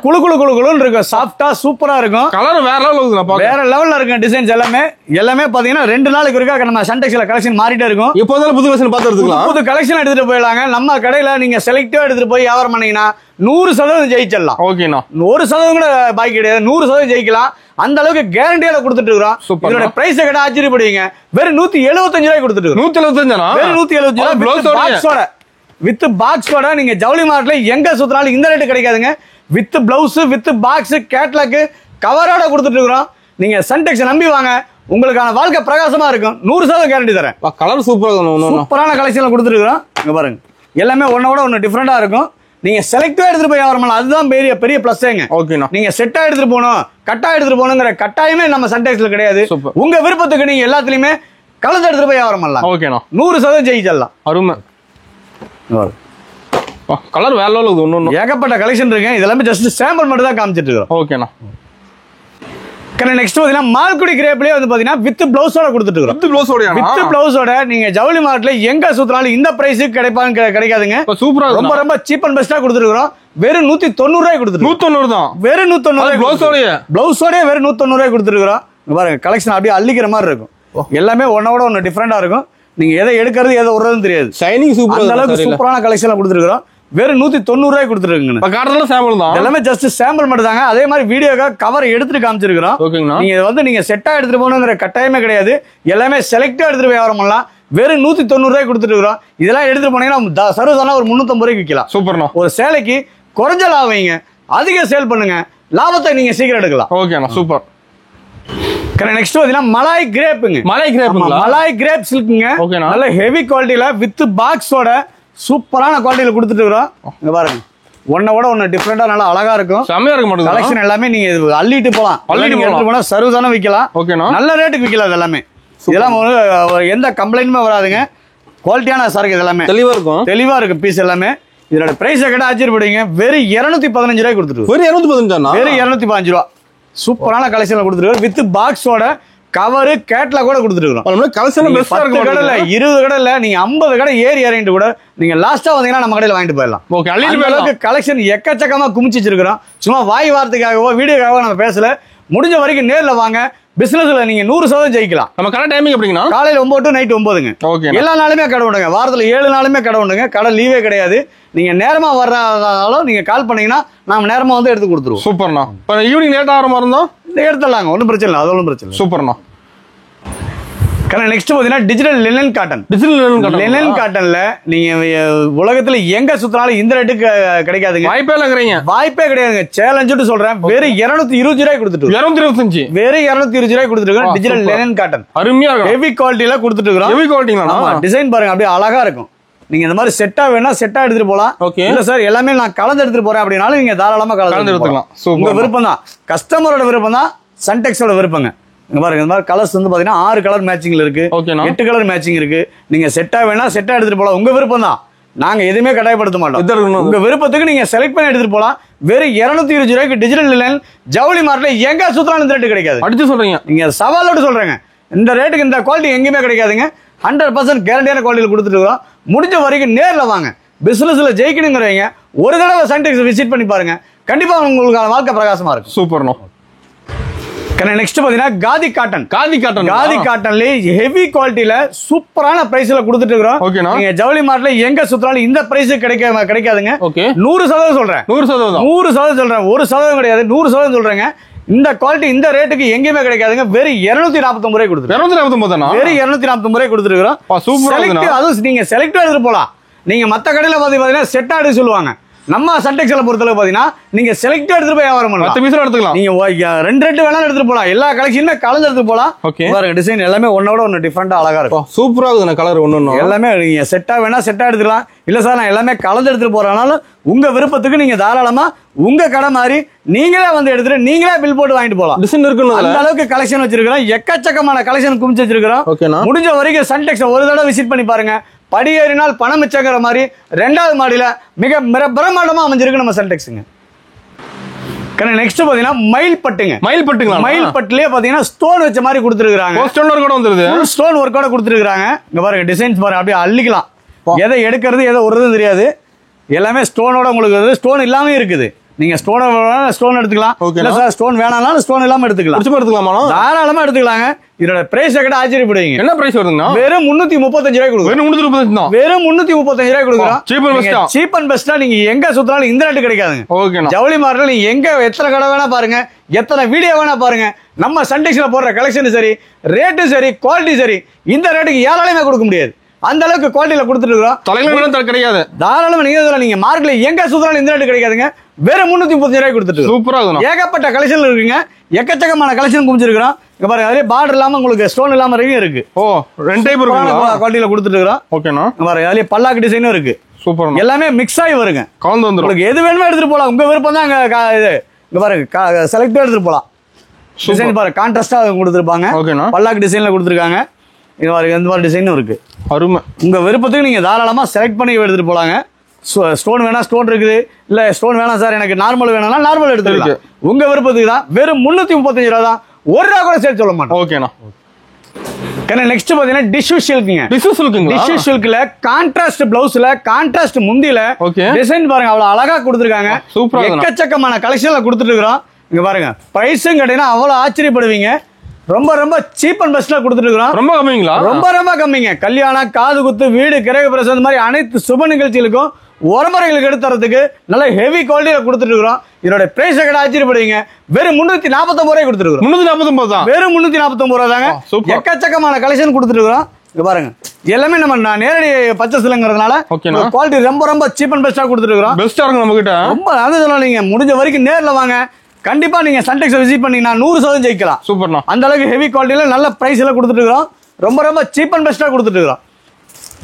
குளு குளு குளு குளுன்னு இருக்கும். சாஃப்டா சூப்பரா இருக்கும். கலர் வேற லெவல்ல இருக்கும். டிசைன்ஸ் எல்லாமே பாத்தீங்கன்னா 2 நாளுக்கு இருக்கா நம்ம சன்டெக்ஸ்ல கலெக்ஷன் மாறிட்டே இருக்கும். இப்போதான் புது கலெக்ஷன் பார்த்து எடுத்துக்கலாம். புது கலெக்ஷன் எடுத்துட்டு போயிடலாங்க. நம்ம கடையில நீங்க செலக்டிவா எடுத்துட்டு போய் வியாபாரம் பண்ணீங்கன்னா 100% ஜெயிச்சிடலாம். ஓகேண்ணா. 1% கூட பாக்கி கிடையாது. 100% ஜெயிக்கலாம். அந்த அளவுக்கு கேரண்டியால கொடுத்துட்டு இருக்கோம். இதோட பிரைஸ் கேட்டா ஆச்சரியப்படுவீங்க. வெறும் 175 ரூபாய் கொடுத்துட்டு இருக்கோம். 175. வெறும் 175 ரூபாய் வித் பாக்ஸோட. நீங்க ஜவுளி மார்ட்ல எங்க சுத்தினாலும் இந்த ரேட்டு கிடைக்காதுங்க. With blouse, with box, catalogue, கவரோட கொடுத்துட்டு இருக்கிறோம். நீங்க சன்டெக்ஸ் நம்பி வாங்க. உங்களுக்கான வாழ்க்கை பிரகாசமா இருக்கும். 100% கேரண்டி தரேன். கலர் சூப்பரான கலெக்ஷன்ல கொடுத்துட்டு இருக்கிறோம். இங்க பாருங்க, எல்லாமே ஒன்னோட ஒன்னு டிஃபரெண்டா இருக்கும். நீங்க செலக்டா எடுத்துட்டு போய் வியாபாரம் பண்ணலாம். அதுதான் பெரிய பிளஸ்ங்க. ஓகேண்ணா. நீங்க செட்டா எடுத்துட்டு போகணும், கட்டா எடுத்துட்டு போகணுங்கிற கட்டாயமே நம்ம சன்டெக்ஸ்ல கிடையாது. உங்க விருப்பத்துக்கு நீங்க எல்லாத்துலயுமே கலந்து எடுத்துட்டு போய் வியாபாரம் பண்ணலாம். ஓகேண்ணா. 100% ஜெயிச்சிடலாம். அருமை. கலர் வேற லெவல்ல ஒண்ணு ஏகப்பட்ட கலெக்ஷன் இருக்கு. இதெல்லாம் ஜஸ்ட் சாம்பிள் மட்டும் தான் காமிச்சிட்டு இருக்கோம். ஓகேண்ணா. நெக்ஸ்ட் பாத்தீங்கன்னா மால்குடி கிரேப்லயே வந்து பாத்தீங்கன்னா வித் பிளவுஸோட கொடுத்துட்டு இருக்கோம். வித் பிளவுஸோட நீங்க ஜவுளி மார்ட்ல எங்க சுத்தினாலும் இந்த பிரைஸுக்கு கிடைக்காதுங்க. சூப்பரா ரொம்ப ரொம்ப சீப் அண்ட் பெஸ்டா கொடுத்துட்டு இருக்கோம். வெறும் 190 ரூபாய் கொடுத்துட்டு 190 தான். வெறும் 190 பிளவுஸோட வெறும் 190 ரூபாய் கொடுத்துட்டு இருக்கோம். பாருங்க, கலெக்ஷன் அப்படியே அள்ளிக்கிற மாதிரி இருக்கும். எல்லாமே ஒன்னோட ஒன்னு டிஃபரெண்டா இருக்கும். நீங்க எதை எடுக்கிறது எதை விடுறதுன்னு தெரியாது. Shining super. அந்த அளவுக்கு சூப்பரான கலெக்ஷன் கொடுத்துருக்கோம். வெறும் 190 ரூபாய் கொடுத்துருக்குங்க. சாம்பிள் தான். எல்லாமே ஜஸ்ட் சாம்பிள் மட்டும் தாங்க. அதே மாதிரி வீடியோக்காக கவர் எடுத்துட்டு காமிச்சிருக்கிறோம். நீங்க வந்து நீங்க செட்டா எடுத்துட்டு போகணுங்கிற கட்டாயமே கிடையாது. எல்லாமே செலக்டா எடுத்துட்டு வியாபாரம் பண்ணலாம். வெறும் 190 ரூபாய் கொடுத்துட்டு இருக்கிறோம். இதெல்லாம் எடுத்துட்டு போனீங்கன்னா சர்வசாதாரண ஒரு 350 ரூபாய்க்கு விற்கலாம். சூப்பர்ண்ணா. ஒரு சேலைக்கு குறைஞ்ச லாபம் வைங்க, அதிக சேல் பண்ணுங்க, லாபத்தை நீங்க சீக்கிரம் எடுக்கலாம். ஓகேண்ணா, சூப்பர். நெக்ஸ்ட் பாத்தீங்கன்னா மலாய் கிரேப்புங்க. மலாய் கிரேப் சில்க்குங்க. நல்ல ஹெவி குவாலிட்டியில வித் பாக்ஸோட சூப்பரான குவாலிட்டியில கொடுத்துட்டு இருக்கோம். இங்க பாருங்க, ஒன்னோட ஒன்னு டிஃபரெண்டா நல்லா அழகா இருக்கும். செமையா இருக்கும். கலெக்ஷன் எல்லாமே நீங்க அள்ளிட்டு போலாம். எடுத்துட்டு போனா சர்வசாதாரண விற்கலாம். நல்ல ரேட்டுக்கு விற்கலாம். எல்லாமே இதெல்லாம் எந்த கம்ப்ளைண்ட்டுமே வராதுங்க. குவாலிட்டியான சரக்கு இதெல்லாமே தெளிவா இருக்கும். பீஸ் எல்லாமே இதோட பிரைஸ் கேட்டா ஆச்சரியப்படுவீங்க. வெறும் 215 ரூபாய் கொடுத்துட்டு. வெறும் 215 ரூபாய். சூப்பரான கலெக்ஷன்ல கொடுத்துருக்கோம். வித் பாக்ஸோட கவரு, கேட்லாக் கூட கொடுத்துருக்கோம். 10 கடையில 20 கடையில நீங்க 50 கடை ஏறி இறங்கிட்டு கூட நீங்க லாஸ்டா வந்தீங்கன்னா நம்ம கடையில வாங்கிட்டு போயிடலாம். கலெக்ஷன் எக்கச்சக்கமா குமிச்சு வச்சிருக்கிறோம். சும்மா வாய் வார்த்தைக்காகவோ வீடியோக்காகவோ நம்ம பேசல. முடிஞ்ச வரைக்கும் நேர்ல வாங்க. பிசினஸ்ல நீங்க 100% ஜெயிக்கலாம். நம்ம கடை டைமிங் எப்படின்னா காலையில 9 to நைட் 9ங்க. எல்லா நாளுமே கடை உண்டுங்க. வாரத்துல 7 நாளுமே கடை உண்டுங்க. கடை லீவே கிடையாது. நீங்க நேரமா வர்றதாலும் நீங்க கால் பண்ணீங்கன்னா நாம நேரமா வந்து எடுத்து கொடுத்துருவோம். சூப்பர்ண்ணா. இப்போ ஈவினிங் லேட் ஆகிற மாதிரி இருந்தோம் எடுத்துடலாங்க. ஒன்றும் பிரச்சனை இல்லை. அது ஒன்றும் பிரச்சனை இல்லை. சூப்பர்ண்ணா. நெக்ஸ்ட் பாத்தீங்கன்னா டிஜிட்டல் லினன் காட்டன். லினன் காட்டன்ல நீங்க உலகத்துல எங்க சுத்தினாலும் இந்த ரேட்டுக்கு கிடைக்காதுங்க. வாய்ப்பே கிடையாதுங்க. சேலஞ்சு சொல்றேன். வெறும் 220 ரூபாய் கொடுத்துட்டு 225 வெறும் 220 ரூபாய் கொடுத்துட்டு டிஜிட்டல் லினன் காட்டன். அருமையா ஹெவி குவாலிட்டியில கொடுத்துட்டு இருக்கோம். ஹெவி குவாலிட்டி டிசைன் பாருங்க, அப்படியே அழகா இருக்கும். நீங்க இந்த மாதிரி செட்டா வேணா செட்டா எடுத்துட்டு போலாம். இல்ல சார் எல்லாமே நான் கலந்து எடுத்துட்டு போறேன் அப்படின்னாலும் நீங்க தாராளமா கலந்து எடுத்துக்கலாம். உங்க விருப்பம் தான். கஸ்டமரோட விருப்பம் தான். சன்டெக்ஸோட விருப்பங்க. இங்க பாருங்க, இந்த மாதிரி கலர்ஸ் வந்து பாத்தீங்கன்னா 6 கலர் மேட்சிங்ல இருக்கு. 8 கலர் மேட்சிங் இருக்கு. நீங்க செட்டா வேணா செட்டா எடுத்துட்டு போலாம். உங்க விருப்பம் தான். நாங்க எதுவுமே கட்டாயப்படுத்த மாட்டோம். உங்க விருப்பத்துக்கு நீங்க செலக்ட் பண்ணி எடுத்துட்டு போலாம். வெறும் 220 ரூபாய்க்கு டிஜிட்டல் லினன் ஜவுளி மார்ட்ல எங்க சுத்தலாம் இந்த ரேட்டு கிடைக்காது. அடிச்சு சொல்றீங்க நீங்க, சவாலோடு சொல்றேங்க. இந்த ரேட்டுக்கு இந்த குவாலிட்டி எங்கேயுமே கிடைக்காதுங்க. 100% கேரண்டியான குவாலிட்டியில் கொடுத்துட்டு இருக்கோம். முடிஞ்ச வரைக்கும் நேரில் வாங்க. பிசினஸ்ல ஜெயிக்கணுங்கிறவங்க ஒரு தடவை சன்டெக்ஸ் விசிட் பண்ணி பாருங்க. கண்டிப்பா உங்களுக்கு வாழ்க்கை பிரகாசமா இருக்கும். சூப்பர்ண்ணா. நெக்ஸ்ட் பாத்தீங்கன்னா காதி காட்டன்ல ஹெவி குவாலிட்டில சூப்பரான பிரைஸ்ல கொடுத்துட்டு இருக்கோம். நீங்க ஜவுளி மார்ட்ல எங்க சுத்தினாலும் இந்த பிரைஸ் கிடைக்காதுங்க. 100% சொல்றேன், 100% சொல்றேன், 1% கிடையாது, 100% சொல்றேங்க. இந்த குவாலிட்டி இந்த ரேட்டுக்கு எங்கேயுமே கிடைக்காதுங்க. வெறும் 249 ரூபாய் கொடுத்துருக்கோம். வெறும் 249 ரூபாய் கொடுத்துருக்கோம். அதுவும் நீங்க செலக்ட் எடுத்துட்டு போலாம். நீங்க மத்த கடையில பாத்தீங்கன்னா செட் ஆடு சொல்லுவாங்க. நம்ம சன்டெக்ஸ்ல பொறுத்தளவு பாத்தீங்கன்னா நீங்க செலக்ட் எடுத்துட்டு போய் வியாபாரம் பண்ணலாம். 10 பீஸ் எடுத்துக்கலாம். நீங்க 2 வேணாலும் எடுத்துட்டு போலாம். எல்லா கலெக்ஷனுமே கலந்து எடுத்து போலாம். பாருங்க டிசைன் எல்லாமே ஒன்னோட ஒன்னு டிஃபரெண்டா அழகா இருக்கும். சூப்பரா இருக்கு கலர் ஒண்ணு. எல்லாமே நீங்க செட்டா வேணா செட்டா எடுத்துக்கலாம். இல்ல சார் நான் எல்லாமே கலந்து எடுத்துட்டு போறனால உங்க விருப்பத்துக்கு நீங்க தாராளமா உங்க கடை மாதிரி நீங்களே வந்து எடுத்துட்டு நீங்களே பில் போட்டு வாங்கிட்டு போலாம். டிசைன் இருக்கு. அந்த அளவுக்கு கலெக்ஷன் வச்சிருக்கோம். எக்கச்சக்கமான கலெக்ஷன் குமிச்சு வச்சிருக்கோம். முடிஞ்ச வரைக்கும் சன்டெக்ஸ் ஒரு தடவை விசிட் பண்ணி பாருங்க. படியேறினால் பணம் மிச்சங்கிற மாதிரி 2வது மாடியில மிக பிரம்மாண்டமா அமைஞ்சிருக்கு நம்ம சன்டெக்ஸ்ங்க. நெக்ஸ்ட் பாத்தீங்கன்னா மயில் பட்டுலயே பாத்தீங்கன்னா ஸ்டோன் வச்ச மாதிரி கொடுத்துருக்காங்க. ஸ்டோன் ஒர்க்கோட கொடுத்துருக்காங்க. இங்க பாருங்க டிசைன்ஸ் பாருங்க, அப்படியே அள்ளிக்கலாம். எதை எடுக்கிறது எதை விடுறது தெரியாது. எல்லாமே ஸ்டோனோட உங்களுக்கு ஸ்டோன் இல்லாம இருக்குது. நீங்க ஸ்டோன் எடுத்துக்கலாம். இல்ல சார் ஸ்டோன் வேணாலும் ஸ்டோன் இல்லாம எடுத்துக்கலாம். தாராளமா எடுத்துக்கலாங்க. இதோட பிரைஸ் கிட்ட ஆச்சரியப்படுவீங்க. என்ன பிரைஸ் வருதுங்க? வெறும் 335 ரூபாய் கொடுக்குறோம். வெறும் 335 ரூபாய் கொடுக்குறோம். சீப் அண்ட் பெஸ்டா நீங்க எங்க சுத்தினாலும் இந்த ரேட்டு கிடைக்காதுங்க. ஜவுளி மார்ட்ல நீங்க எங்க எத்தனை கடை வேணா பாருங்க, எத்தனை வீடியோ வேணா பாருங்க. நம்ம சன்டெக்ஸ்ல போடுற கலெக்ஷன் சரி, ரேட்டு சரி, குவாலிட்டி சரி, இந்த ரேட்டுக்கு யாராலையுமே கொடுக்க முடியாது. அந்த அளவுக்கு குவாலிட்டியில கொடுத்துட்டு இருக்கோம். கிடையாது. தாராளமா நீங்க மார்க்கெட்ல எங்க சுத்தினாலும் இந்த ரேட்டு கிடைக்காதுங்க. வெறும் 335 ரூபாய் கொடுத்துட்டு சூப்பரா ஏகப்பட்ட கலெக்ஷன் இருக்குங்க. எக்கச்சக்கமான கலெக்ஷன் குமிச்சிருக்கிறோம். இங்க பாருங்க, அதே பார்டர் இல்லாம உங்களுக்கு ஸ்டோன் இல்லாம இருக்கு. ஓ 2 டைப் குவாலிட்டியில கொடுத்துட்டு இருக்கோம். ஓகேனா பாருங்க, அதே பல்லாக்கு டிசைனும் இருக்கு. சூப்பர். எல்லாமே மிக்ஸ் ஆகி வருங்க. கலந்து வந்துரும். உங்களுக்கு எது வேணுமோ எடுத்துட்டு போலாம். உங்க விருப்பம் தான். இது இங்க பாருங்க, செலக்ட் எடுத்துட்டு போலாம். டிசைன் பாருங்க, கான்ட்ராஸ்டா கொடுத்துருப்பாங்க. பல்லாக்கு டிசைன்ல கொடுத்துருக்காங்க. இது பாருங்க, இந்த மாதிரி டிசைனும் இருக்கு. அருமை. உங்க விருப்பத்துக்கு நீங்க தாராளமா செலக்ட் பண்ணி எடுத்துட்டு போலாங்க. ஸ்டோன் வேணா ஸ்டோன் இருக்குது, இல்ல ஸ்டோன் வேணாம் சார் எனக்கு நார்மல் வேணாம்னா நார்மல் எடுத்துக்கலாம். உங்க விருப்பத்துக்கு தான். வெறும் 335 ரூபா தான். 1 ரூபா கூட சேர்த்து சொல்ல மாட்டோம். ஓகேண்ணா. நெக்ஸ்ட் பாத்தீங்கன்னா டிஷ்யூ சில்க்ல கான்ட்ராஸ்ட் பிளவுஸ்ல கான்ட்ராஸ்ட் முந்தில டிசைன் பாருங்க, அவ்வளவு அழகா கொடுத்துருக்காங்க. சூப்பரா எக்கச்சக்கமான கலெக்ஷன்ல கொடுத்துட்டு இருக்கோம். இங்க பாருங்க, பிரைஸும் கேட்டீங்கன்னா அவ்வளவு ஆச்சரியப்படுவீங்க. ரொம்ப ரொம்ப சீப் அண்ட் பெஸ்ட்ல கொடுத்துட்டு இருக்கோம். ரொம்ப கம்மிங்களா? ரொம்ப ரொம்ப கம்மிங்க. கல்யாணம், காது குத்து, வீடு, கிரக பிரசவம் இந்த மாதிரி அனைத்து சுப நிகழ்ச்சிகளுக்கும் உரமுறைகளுக்கு எடுத்து தரதுக்கு நல்ல ஹெவி குவாலிட்டியில கொடுத்துட்டு இருக்கோம். இதோட பிரைஸ் கிட்ட ஆச்சரியப்படுவீங்க. வெறும் 349 ரூபாய் கொடுத்துருக்கோம். 349 தான். வெறும் 349 ரூபாய் தாங்க. எக்கச்சக்கமான கலெக்ஷன் கொடுத்துட்டு இருக்கோம். இங்க பாருங்க, எல்லாமே நம்ம நேரடி பர்ச்சேஸ்ங்கிறதுனால குவாலிட்டி ரொம்ப ரொம்ப சீப் அண்ட் பெஸ்டா கொடுத்துட்டு இருக்கோம். பெஸ்டா இருக்கு நம்ம கிட்ட. ரொம்ப அது சொல்லலாம். நீங்க முடிஞ்ச வரைக்கும் நேர்ல வாங்க. கண்டிப்பா நீங்க சன்டெக்ஸ் விசிட் பண்ணீங்கன்னா 100% ஜெயிக்கலாம். சூப்பர்ண்ணா. அந்த அளவுக்கு ஹெவி குவாலிட்டியில நல்ல பிரைஸ் எல்லாம் கொடுத்துட்டு இருக்கோம். ரொம்ப ரொம்ப சீப் அண்ட் பெஸ்டா கொடுத்துட்டு இருக்கோம்.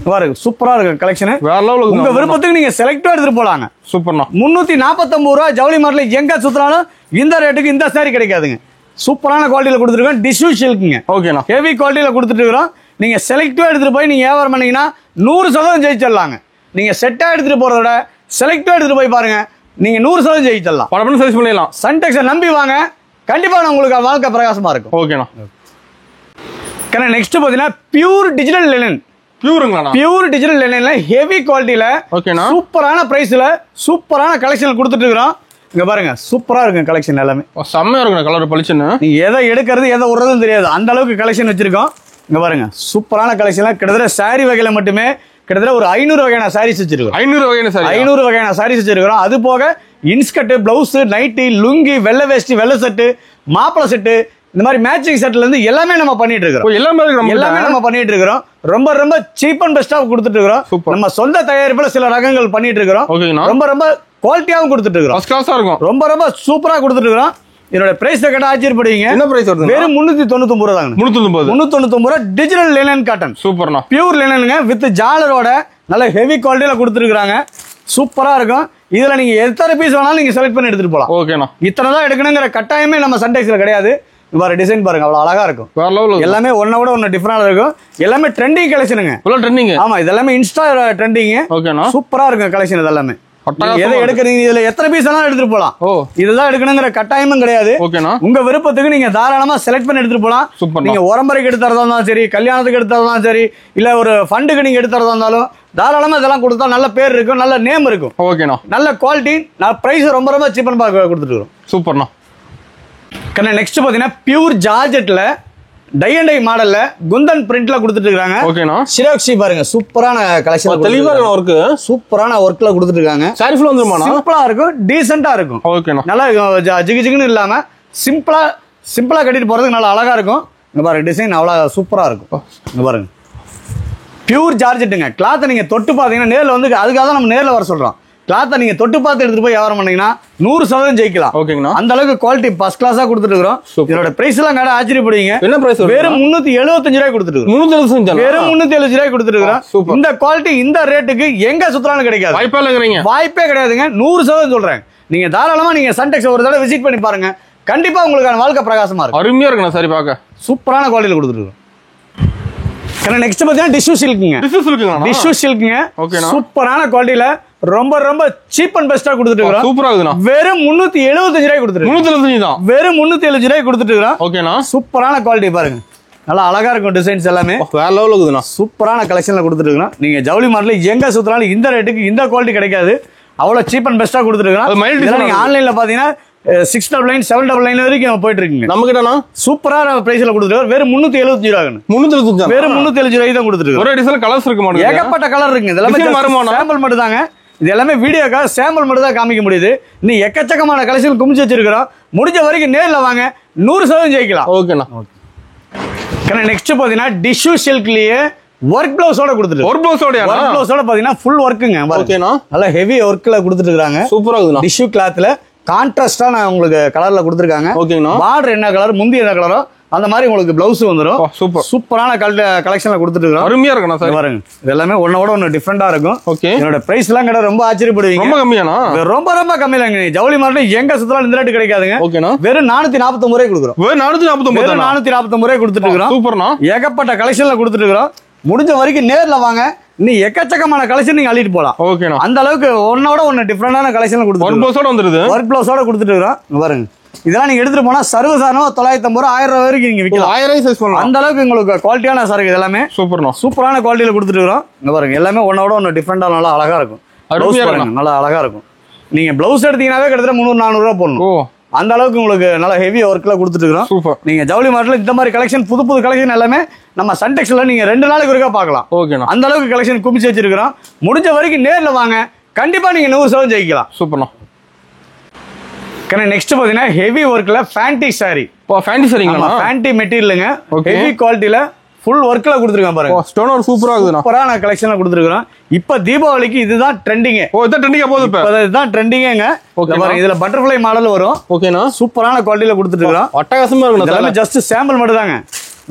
பாருங்க, சூப்பரா இருக்கு கலெக்ஷன். வேற லெவலுக்கு. உங்க விருப்பத்துக்கு நீங்க செலக்ட் எடுத்துட்டு போலாங்க. சூப்பர்ண்ணா. 349 ரூபாய் ஜவுளி மார்ட்ல எங்க சுத்தினாலும் இந்த ரேட்டுக்கு இந்த சாரி கிடைக்காதுங்க. சூப்பரான குவாலிட்டியில கொடுத்துருக்கோம். டிஷ்யூ சில்க்ங்க. ஓகேண்ணா. ஹெவி குவாலிட்டியில கொடுத்துட்டு இருக்கோம். நீங்க செலக்டிவா எடுத்துட்டு போய் நீங்க வியாபாரம் பண்ணீங்கன்னா 100% ஜெயிச்சிடலாங்க. நீங்க செட்டா எடுத்துட்டு போறத விட செலக்டிவா எடுத்துட்டு போய் பாருங்க, நீங்க 100% ஜெயிச்சிடலாம். பணம் சர்ச் பண்ணிடலாம். சன்டெக்ஸை நம்பி வாங்க. கண்டிப்பா உங்களுக்கு வாழ்க்கை பிரகாசமா இருக்கும். ஓகேண்ணா. நெக்ஸ்ட் பாத்தீங்கன்னா pure digital linen. Pure digital லினன்ல ஹெவி குவாலிட்டியில சூப்பரான பிரைஸ்ல சூப்பரான கலெக்ஷன் கொடுத்துட்டு இருக்கோம். இங்க பாருங்க, சூப்பரா இருக்கு கலெக்ஷன். எல்லாமே செம்மையா இருக்கு. கலர் பளிச்சுன்னு நீங்க எதை எடுக்கிறது எதை விடுறதுன்னு தெரியாது. அந்த அளவுக்கு கலெக்ஷன் வச்சிருக்கோம். இங்க பாருங்க, சூப்பரான கலெக்ஷன். கிட்டத்தட்ட சாரி வகையில மட்டுமே கிட்டத்தட்ட ஒரு 500 வகையான சாரீஸ் வச்சிருக்கோம். 500 வகையான சாரீஸ் வச்சிருக்கோம். அது போக இன்ஸ்கர்ட், பிளவுஸ், நைட்டி, லுங்கி, வெள்ளை வேஷ்டி, வெள்ளை செட்டு, மாப்பிள செட்டு, இந்த மாதிரி மேட்சிங் செட்ல இருந்து எல்லாமே நம்ம பண்ணிட்டு இருக்கோம். எல்லாமே நம்ம பண்ணிட்டு இருக்கிறோம். ரொம்ப ரொம்ப சீப் அண்ட் பெஸ்டா கொடுத்துட்டு இருக்கிறோம். நம்ம சொந்த தயாரிப்புல சில ரகங்கள் பண்ணிட்டு இருக்கிறோம். ரொம்ப ரொம்ப குவாலிட்டியாவும் கொடுத்துட்டு இருக்கிறோம். ரொம்ப ரொம்ப சூப்பரா கொடுத்துட்டு இருக்கிறோம். இதோட பிரைஸ் கேட்டா ஆச்சரியப்படுவீங்க. என்ன பிரைஸ் வருது? வெறும் 399 ரூபாய் தாங்க. 399 ரூபாய் டிஜிட்டல் லினன் காட்டன். சூப்பர்ண்ணா. பியூர் லினனுங்க வித் ஜாலரோட நல்ல ஹெவி குவாலிட்டியில கொடுத்துருக்காங்க. சூப்பரா இருக்கும். இதுல நீங்க எத்தனை பீஸ் வேணாலும் நீங்க செலக்ட் பண்ணி எடுத்துட்டு போலாம். ஓகேண்ணா. இத்தனை தான் எடுக்கணுங்கிற கட்டாயமே நம்ம சன்டெக்ஸ்ல கிடையாது. வேற டிசைன் பாருங்க, அவ்வளவு அழகா இருக்கும். எல்லாமே ஒன்ன விட ஒன்னு டிஃபரெண்டா இருக்கும். எல்லாமே ட்ரெண்டிங் கலெக்ஷனுங்க. ட்ரெண்டிங். ஆமா, இதெல்லாமே இன்ஸ்டா ட்ரெண்டிங். ஓகேண்ணா. சூப்பரா இருக்கும் கலெக்ஷன். இதெல்லாமே எதை எடுக்கிறீங்க, இதுல எத்தனை பீஸ் வேணாலும் எடுத்துட்டு போலாம். இதுதான் எடுக்கணுங்கிற கட்டாயமும் கிடையாது. உங்க விருப்பத்துக்கு நீங்க தாராளமா செலக்ட் பண்ணி எடுத்துட்டு போலாம். நீங்க உரம்பரைக்கு எடுத்துறதா இருந்தாலும் சரி, கல்யாணத்துக்கு எடுத்துறதா சரி, இல்ல ஒரு ஃபண்டுக்கு நீங்க எடுத்துறதா இருந்தாலும் தாராளமா இதெல்லாம் கொடுத்தா நல்ல பேர் இருக்கும், நல்ல நேம் இருக்கும். ஓகேண்ணா. நல்ல குவாலிட்டி, பிரைஸ் ரொம்ப ரொம்ப சீப்பன் கொடுத்துட்டு இருக்கோம். சூப்பர்ண்ணா. கண்ணா நெக்ஸ்ட் பாத்தீங்கன்னா பியூர் ஜார்ஜெட்ல டை அண்ட் டை மாடல்ல குந்தன் பிரிண்ட்ல கொடுத்துட்டு இருக்காங்க. ஓகேனா சிரோக்ஸி பாருங்க சூப்பரான கலெக்ஷன், தெளிவான ஒர்க், சூப்பரான ஒர்க்ல கொடுத்துட்டு இருக்காங்க. சாரி ஃபுல் வந்துருமா? சிம்பிளா இருக்கும், டீசென்ட்டா இருக்கும். ஓகேனா நல்லா ஜிகு ஜிகுன்னு இல்லாம சிம்பிளா கட்டிட்டு போறதுக்கு நல்லா அழகா இருக்கும். இங்க பாருங்க டிசைன் அவ்வளவு சூப்பரா இருக்கும். இங்க பாருங்க பியூர் ஜார்ஜெட்டுங்க. கிளாத்தை நீங்க தொட்டு பாத்தீங்கன்னா நேர்ல வந்து அதுக்காக தான் நம்ம நேர்ல வர சொல்றோம். கிளாத்தை நீங்க தொட்டு பார்த்து எடுத்துட்டு போய் வியாபாரம் பண்ணீங்கன்னா 100% ஜெயிக்கலாம். ஓகேங்களா? அந்த அளவுக்கு குவாலிட்டி ஃபர்ஸ்ட் கிளாஸா கொடுத்துட்டு இருக்கோம். இதோட பிரைஸ் எல்லாம் கடை ஆச்சரியப்படுவீங்க. என்ன பிரைஸ்? வெறும் 375 ரூபாய் கொடுத்துட்டு இருக்கோம். 375 வெறும் 375 ரூபாய் கொடுத்துட்டு இருக்கோம். இந்த குவாலிட்டி இந்த ரேட்டுக்கு எங்க சுத்தலாலும் கிடைக்காது. வாய்ப்பே கிடையாதுங்க. 100% சொல்றேன். நீங்க தாராளமா நீங்க சன்டெக்ஸ் ஒரு தடவை விசிட் பண்ணி பாருங்க. கண்டிப்பா உங்களுக்கான வாழ்க்கை பிரகாசமா இருக்கும். அருமையா இருக்குண்ணா. சரி பார்க்க சூப்பரான குவாலிட்டியில கொடுத்துட்டு இருக்கோம். நெக்ஸ்ட் பாத்தீங்கன்னா டிஷ்யூ சில்க்குங்க. டிஷ்யூ சில்க்குங்க. சூப்பரான குவாலிட்டியில ரொம்ப ரொம்ப சீப் அண்ட் பெஸ்டா கொடுத்துட்டு இருக்கோம். சூப்பரா இருக்குண்ணா. வெறும் 375 ரூபாய் கொடுத்துட்டு 375 தான். வெறும் 375 ரூபாய் கொடுத்துட்டு இருக்கோம். ஓகேண்ணா. சூப்பரான குவாலிட்டி பாருங்க. நல்லா அழகா இருக்கும் டிசைன்ஸ் எல்லாமே. வேற லெவல்ல இருக்குதுண்ணா. சூப்பரான கலெக்ஷன்ல கொடுத்துட்டு இருக்கோம். நீங்க ஜவுளி மார்ட்ல எங்க சுத்தினாலும் இந்த ரேட்டுக்கு இந்த குவாலிட்டி கிடைக்காது. அவ்வளவு சீப் அண்ட் பெஸ்டா கொடுத்துட்டு இருக்கோம். நீங்க ஆன்லைன்ல பாத்தீங்கன்னா 699 799 வரைக்கும் போயிட்டு இருக்குங்க. நம்ம கிட்டனா சூப்பரான பிரைஸ்ல கொடுத்துட்டு வெறும் 375 ரூபாய். 375 வெறும் 375 ரூபாய் தான் கொடுத்துட்டு. ஒரு டிசைன் கலர்ஸ் இருக்கு மாட்டேங்குது. ஏகப்பட்ட கலர் இருக்குங்க. இதெல்லாம் சாம்பிள் மட்டும் தாங்க. இது எல்லாமே வீடியோக்காக சாம்பிள் மட்டும் தான் காமிக்க முடியுது. நீ எக்கச்சக்கமான கலெக்ஷன் குமிச்சு வச்சிருக்கிறோம். முடிஞ்ச வரைக்கும் நேர்ல வாங்க. 100% ஜெயிக்கலாம். ஓகேண்ணா. நெக்ஸ்ட் பாத்தீங்கன்னா டிஷ்யூ சில்க்லயே ஒர்க் பிளவுஸோட கொடுத்துட்டு. ஒர்க் பிளவுஸோட பாத்தீங்கன்னா ஃபுல் ஒர்க்குங்க. ஓகேண்ணா. நல்லா ஹெவி ஒர்க்ல கொடுத்துட்டு இருக்காங்க. சூப்பரா இருக்குண்ணா. டிஷ்யூ கிளாத்ல கான்ட்ராஸ்டா நான் உங்களுக்கு கலர்ல கொடுத்துருக்காங்க. ஓகேண்ணா. பார்டர் என்ன கலர், முந்தி என்ன கலரோ அந்த மாதிரி உங்களுக்கு பிளவுஸ் வந்துடும். சூப்பரான கலெக்ஷன்ல கொடுத்துட்டு இருக்கோம். அருமையா இருக்கும் பாருங்க. இது எல்லாமே ஒன்னோட ஒன்னு டிஃபரெண்டா இருக்கும். ஓகே. என்னோட பிரைஸ் எல்லாம் கடை ரொம்ப ஆச்சரியப்படுவீங்க. ரொம்ப கம்மியானா? ரொம்ப ரொம்ப கம்மியாங்க. ஜவுளி மார்ட்ல எங்க சுத்தலாம் இந்த ரேட் கிடைக்காதுங்க. ஓகேனா. வெறும் 449 ரூபாய் கொடுக்குறோம். வெறும் 449 ரூபாய் கொடுத்துட்டு இருக்கோம். சூப்பர்னா. ஏகப்பட்ட கலெக்ஷன்ல கொடுத்துட்டு இருக்கோம். முடிஞ்ச வரைக்கும் நேர்ல வாங்க. நீ எக்கச்சக்கமான கலெக்ஷன் நீங்க அள்ளிட்டு போலாம். ஓகேனா. அந்த அளவுக்கு ஒன்னோட ஒன்னு டிஃபரெண்டான கலெக்ஷன் கொடுத்துட்டு ஒர்க் பிளவுஸோட வந்துருது. ஒர்க் பிளவுஸோட கொடுத்துட்டு இருக்கோம். பாருங்க இதெல்லாம் நீங்க எடுத்துட்டு போனா சர்வசாதாரணமா 950 ரூபாய் 1000 ரூபாய் வரைக்கும் நீங்க விற்கலாம். 1000 சைஸ் பண்ணலாம். அந்த அளவுக்கு உங்களுக்கு குவாலிட்டியான சரக்கு இது எல்லாமே. சூப்பரான குவாலிட்டியில கொடுத்துட்டு இருக்கோம். இங்க பாருங்க எல்லாமே ஒன்னோட ஒன்னு டிஃபரெண்டா நல்லா அழகா இருக்கும். நல்லா அழகா இருக்கும். நீங்க பிளவுஸ் எடுத்தீங்கன்னாவே கிட்டத்தட்ட 300 400 ரூபாய் போடணும். அந்த அளவுக்கு உங்களுக்கு நல்ல ஹெவி ஒர்க்ல கொடுத்துட்டு இருக்கோம். நீங்க ஜவுளி மார்ட்ல இந்த மாதிரி கலெக்ஷன் புது கலெக்ஷன் எல்லாமே நம்ம சன்டெக்ஸ்ல நீங்க 2 நாளைக்கு ஒருக்கா பார்க்கலாம். ஓகேண்ணா. அந்த அளவுக்கு கலெக்ஷன் குமிச்சு வச்சிருக்கிறோம். முடிஞ்ச வரைக்கும் நேர்ல வாங்க. கண்டிப்பா நீங்க 100% ஜெயிக்கலாம். சூப்பர்ண்ணா. நெக்ஸ்ட் பாத்தீங்கன்னா ஹெவி ஒர்க்ல ஃபேன்டி சாரி. ஃபேன்டி சாரிங்களா? ஃபேன்டி மெட்டீரியலுங்க. ஹெவி குவாலிட்டில ஃபுல் ஒர்க்ல கொடுத்துருக்காங்க பாருங்க. ஸ்டோன் ஒர்க் சூப்பரா இருக்குதுண்ணா. சூப்பரான கலெக்ஷன்ல கொடுத்துருக்கோம். இப்ப தீபாவளிக்கு இதுதான் ட்ரெண்டிங். இதான் ட்ரெண்டிங்கா போகுது. இப்ப இதுதான் ட்ரெண்டிங்க. பாருங்க இதுல பட்டர்ஃப்ளை மாடல் வரும். ஓகேனா. சூப்பரான குவாலிட்டில கொடுத்துட்டு இருக்கோம். அட்டகாசமா இருக்கு. இதெல்லாம் ஜஸ்ட் சாம்பிள் மட்டும் தாங்க.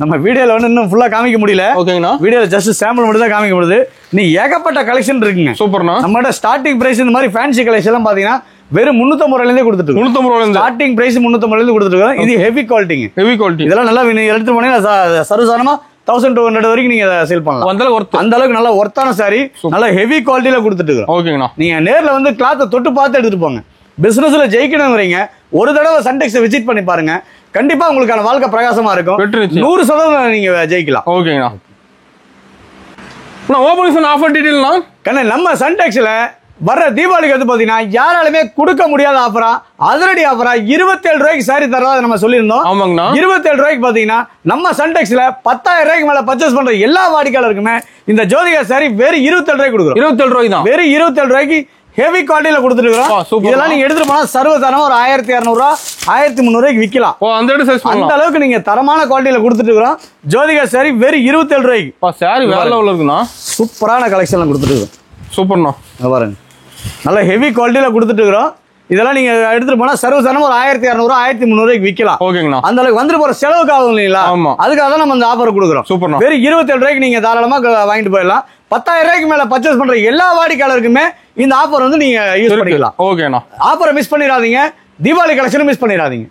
நம்ம வீடியோல வந்து இன்னும் ஃபுல்லா காமிக்க முடியல. ஓகேங்களா. வீடியோல ஜஸ்ட் சாம்பிள் மட்டும் தான் காமிக்க முடியுது. நீ ஏகப்பட்ட கலெக்ஷன் இருக்குங்க. சூப்பர்னா. நம்மளோட ஸ்டார்டிங் பிரைஸ் இந்த மாதிரி ஃபேன்சி கலெக்ஷன் எல்லாம் பாத்தீங்கன்னா வெறும் 350 ரூபாயில இருந்தே கொடுத்துட்டு 350 ரூபாயில ஸ்டார்டிங் பிரைஸ் 350 ரூபாயில இருந்து கொடுத்துட்டு இருக்கோம். இது ஹெவி குவாலிட்டிங்க. Heavy quality. இதெல்லாம் நல்லா எடுத்து போனீங்கன்னா சர்வசாதாரணமா 1200 வரைக்கும் நீங்க சேல் பண்ணலாம். அந்த அளவுக்கு நல்ல ஒர்த்தான சாரி, நல்ல ஹெவி குவாலிட்டியில கொடுத்துட்டு இருக்கோம். ஓகேங்களா. நீங்க நேர்ல வந்து கிளாத்தை தொட்டு பார்த்து எடுத்துட்டு போங்க. பிசினஸ்ல ஜெயிக்கணும்ங்கறீங்க ஒரு தடவை சன்டெக்ஸ் விசிட் பண்ணி பாருங்க. கண்டிப்பா உங்களுக்கான வாழ்க்கை பிரகாசமா இருக்கும். 100% நீங்க ஜெயிக்கலாம். ஓகேங்களா. நான் ஓபனிங் ஆஃபர் டீடைல்னா நம்ம சன்டெக்ஸ்ல வர்ற தீபாவளிக்கு வந்து பாத்தீங்கன்னா யாராலுமே கொடுக்க முடியாத ஆஃபரா, அதிரடி ஆஃபரா 27 ரூபாய்க்கு சாரி தரதா நம்ம சொல்லியிருந்தோம். 27 ரூபாய்க்கு பாத்தீங்கன்னா நம்ம சன்டெக்ஸ்ல 10,000 ரூபாய்க்கு மேல பர்ச்சேஸ் பண்ற எல்லா வாடிக்கையாளருக்குமே இந்த ஜோதிகா சாரி வெறும் 27 ரூபாய்க்கு கொடுக்குறோம். 27 ரூபாய் தான். வெறும் 27 ரூபாய்க்கு ஹெவி குவாலிட்டியில கொடுத்துட்டு இருக்கோம். இதெல்லாம் நீங்க எடுத்துட்டு போனா சர்வசாதாரணமா ஒரு 1200 ரூபாய் 1300 ரூபாய்க்கு விற்கலாம். அந்த அளவுக்கு நீங்க தரமான குவாலிட்டியில கொடுத்துட்டு இருக்கோம். ஜோதிகா சாரி வெறும் 27 ரூபாய்க்கு. சாரி வேற லெவல்ல இருக்குண்ணா. சூப்பரான கலெக்ஷன்ல கொடுத்துட்டு இருக்கோம். சூப்பர்ண்ணா. பாருங்க நல்ல ஹெவி குவாலிட்டியில கொடுத்துட்டு இருக்கோம். இதெல்லாம் நீங்க எடுத்துட்டு போனா சர்வசாதாரணமா ஒரு 1200 1300 ரூபாய்க்கு விற்கலாம். ஓகேங்களா. அந்த அளவுக்கு வந்துட்டு போற செலவுக்கு ஆகும் இல்லீங்களா? அதுக்காக தான் நம்ம இந்த ஆஃபர் கொடுக்குறோம். சூப்பர். வெறும் 27 ரூபாய்க்கு நீங்க தாராளமா வாங்கிட்டு போயிடலாம். 10,000 ரூபாய்க்கு மேல பர்ச்சேஸ் பண்ற எல்லா வாடிக்கையாளருக்குமே இந்த ஆஃபர் வந்து நீங்க யூஸ் பண்ணிக்கலாம். ஓகேண்ணா. ஆஃபரை மிஸ் பண்ணிடாதீங்க. தீபாவளி கலெக்ஷனும் மிஸ் பண்ணிடாதீங்க.